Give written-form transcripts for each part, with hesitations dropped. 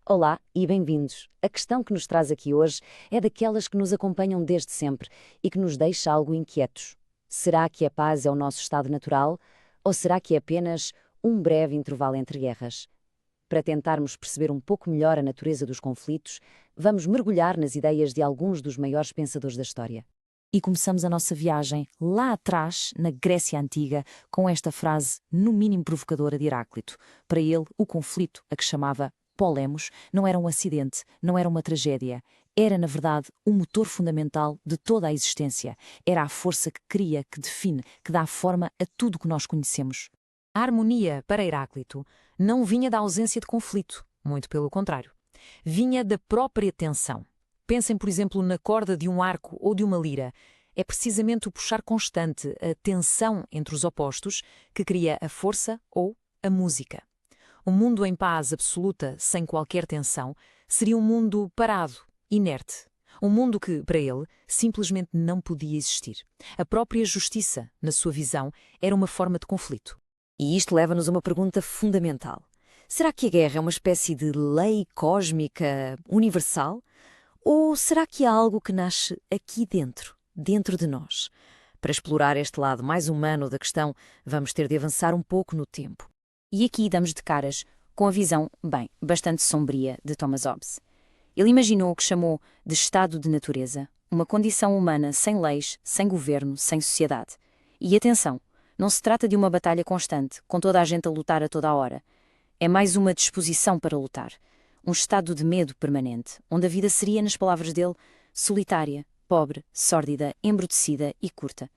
Olá e bem-vindos. A questão que nos traz aqui hoje é daquelas que nos acompanham desde sempre e que nos deixa algo inquietos. Será que a paz é o nosso estado natural ou será que é apenas um breve intervalo entre guerras? Para tentarmos perceber um pouco melhor a natureza dos conflitos, vamos mergulhar nas ideias de alguns dos maiores pensadores da história. E começamos a nossa viagem lá atrás, na Grécia Antiga, com esta frase, no mínimo provocadora, de Heráclito. Para ele, o conflito, a que chamava Polemos, não era um acidente, não era uma tragédia. Era, na verdade, o motor fundamental de toda a existência. Era a força que cria, que define, que dá forma a tudo o que nós conhecemos. A harmonia, para Heráclito, não vinha da ausência de conflito, muito pelo contrário. Vinha da própria tensão. Pensem, por exemplo, na corda de um arco ou de uma lira. É precisamente o puxar constante, a tensão entre os opostos, que cria a força ou a música. Um mundo em paz absoluta, sem qualquer tensão, seria um mundo parado, inerte. Um mundo que, para ele, simplesmente não podia existir. A própria justiça, na sua visão, era uma forma de conflito. E isto leva-nos a uma pergunta fundamental. Será que a guerra é uma espécie de lei cósmica universal? Ou será que há algo que nasce aqui dentro de nós? Para explorar este lado mais humano da questão, vamos ter de avançar um pouco no tempo. E aqui damos de caras com a visão, bastante sombria de Thomas Hobbes. Ele imaginou o que chamou de estado de natureza, uma condição humana sem leis, sem governo, sem sociedade. E atenção, não se trata de uma batalha constante, com toda a gente a lutar a toda a hora. É mais uma disposição para lutar. Um estado de medo permanente, onde a vida seria, nas palavras dele, solitária, pobre, sórdida, embrutecida e curta.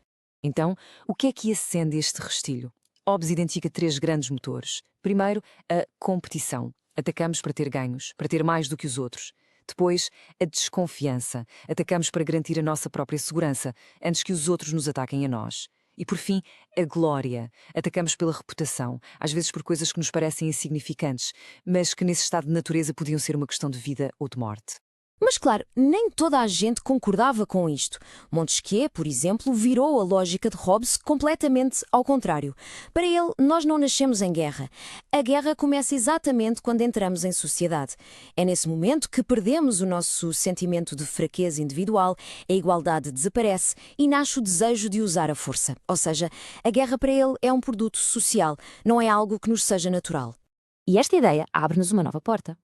Então, o que é que acende este restilho? Hobbes identifica três grandes motores. Primeiro, a competição. Atacamos para ter ganhos, para ter mais do que os outros. Depois, a desconfiança. Atacamos para garantir a nossa própria segurança, antes que os outros nos ataquem a nós. E, por fim, a glória. Atacamos pela reputação, às vezes por coisas que nos parecem insignificantes, mas que nesse estado de natureza podiam ser uma questão de vida ou de morte. Mas claro, nem toda a gente concordava com isto. Montesquieu, por exemplo, virou a lógica de Hobbes completamente ao contrário. Para ele, nós não nascemos em guerra. A guerra começa exatamente quando entramos em sociedade. É nesse momento que perdemos o nosso sentimento de fraqueza individual, a igualdade desaparece e nasce o desejo de usar a força. Ou seja, a guerra para ele é um produto social, não é algo que nos seja natural. E esta ideia abre-nos uma nova porta.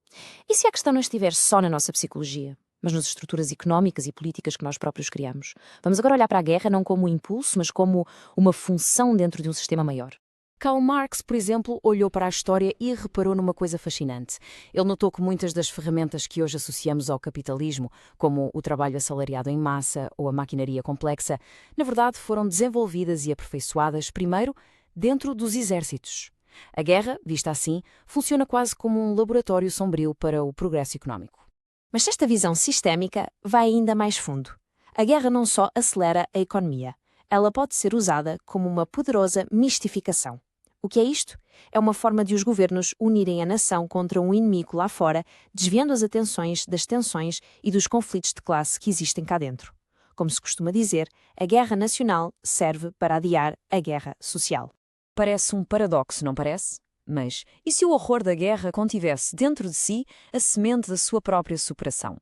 E se a questão não estiver só na nossa psicologia, mas nas estruturas económicas e políticas que nós próprios criamos? Vamos agora olhar para a guerra não como um impulso, mas como uma função dentro de um sistema maior. Karl Marx, por exemplo, olhou para a história e reparou numa coisa fascinante. Ele notou que muitas das ferramentas que hoje associamos ao capitalismo, como o trabalho assalariado em massa ou a maquinaria complexa, na verdade foram desenvolvidas e aperfeiçoadas primeiro dentro dos exércitos. A guerra, vista assim, funciona quase como um laboratório sombrio para o progresso económico. Mas esta visão sistémica vai ainda mais fundo. A guerra não só acelera a economia, ela pode ser usada como uma poderosa mistificação. O que é isto? É uma forma de os governos unirem a nação contra um inimigo lá fora, desviando as atenções das tensões e dos conflitos de classe que existem cá dentro. Como se costuma dizer, a guerra nacional serve para adiar a guerra social. Parece um paradoxo, não parece? Mas e se o horror da guerra contivesse dentro de si a semente da sua própria superação?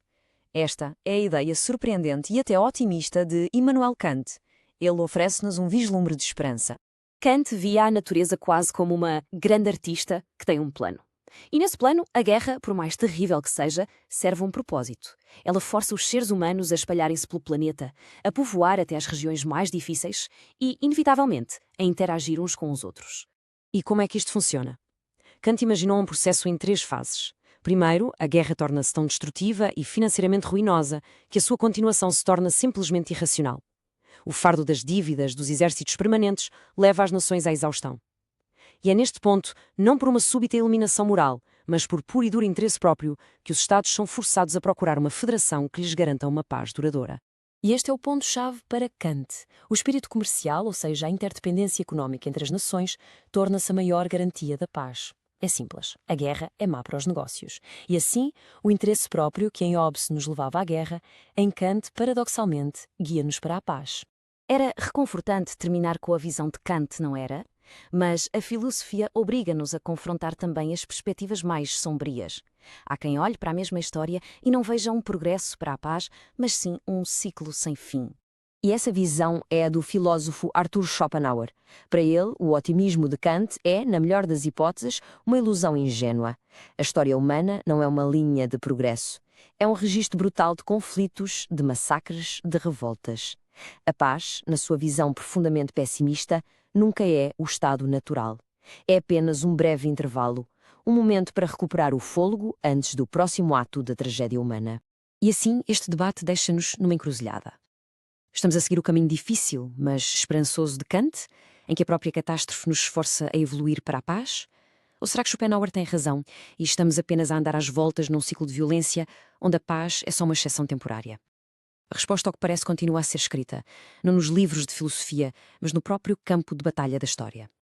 Esta é a ideia surpreendente e até otimista de Immanuel Kant. Ele oferece-nos um vislumbre de esperança. Kant via a natureza quase como uma grande artista que tem um plano. E nesse plano, a guerra, por mais terrível que seja, serve um propósito. Ela força os seres humanos a espalharem-se pelo planeta, a povoar até as regiões mais difíceis e, inevitavelmente, a interagir uns com os outros. E como é que isto funciona? Kant imaginou um processo em três fases. Primeiro, a guerra torna-se tão destrutiva e financeiramente ruinosa que a sua continuação se torna simplesmente irracional. O fardo das dívidas dos exércitos permanentes leva as nações à exaustão. E é neste ponto, não por uma súbita eliminação moral, mas por puro e duro interesse próprio, que os Estados são forçados a procurar uma federação que lhes garanta uma paz duradoura. E este é o ponto-chave para Kant. O espírito comercial, ou seja, a interdependência económica entre as nações, torna-se a maior garantia da paz. É simples. A guerra é má para os negócios. E assim, o interesse próprio que em Hobbes nos levava à guerra, em Kant, paradoxalmente, guia-nos para a paz. Era reconfortante terminar com a visão de Kant, não era? Mas a filosofia obriga-nos a confrontar também as perspectivas mais sombrias. Há quem olhe para a mesma história e não veja um progresso para a paz, mas sim um ciclo sem fim. E essa visão é a do filósofo Arthur Schopenhauer. Para ele, o otimismo de Kant é, na melhor das hipóteses, uma ilusão ingênua. A história humana não é uma linha de progresso. É um registro brutal de conflitos, de massacres, de revoltas. A paz, na sua visão profundamente pessimista, nunca é o estado natural. É apenas um breve intervalo, um momento para recuperar o fôlego antes do próximo ato da tragédia humana. E assim, este debate deixa-nos numa encruzilhada. Estamos a seguir o caminho difícil, mas esperançoso de Kant, em que a própria catástrofe nos esforça a evoluir para a paz? Ou será que Schopenhauer tem razão e estamos apenas a andar às voltas num ciclo de violência onde a paz é só uma exceção temporária? A resposta ao que parece continua a ser escrita, não nos livros de filosofia, mas no próprio campo de batalha da história.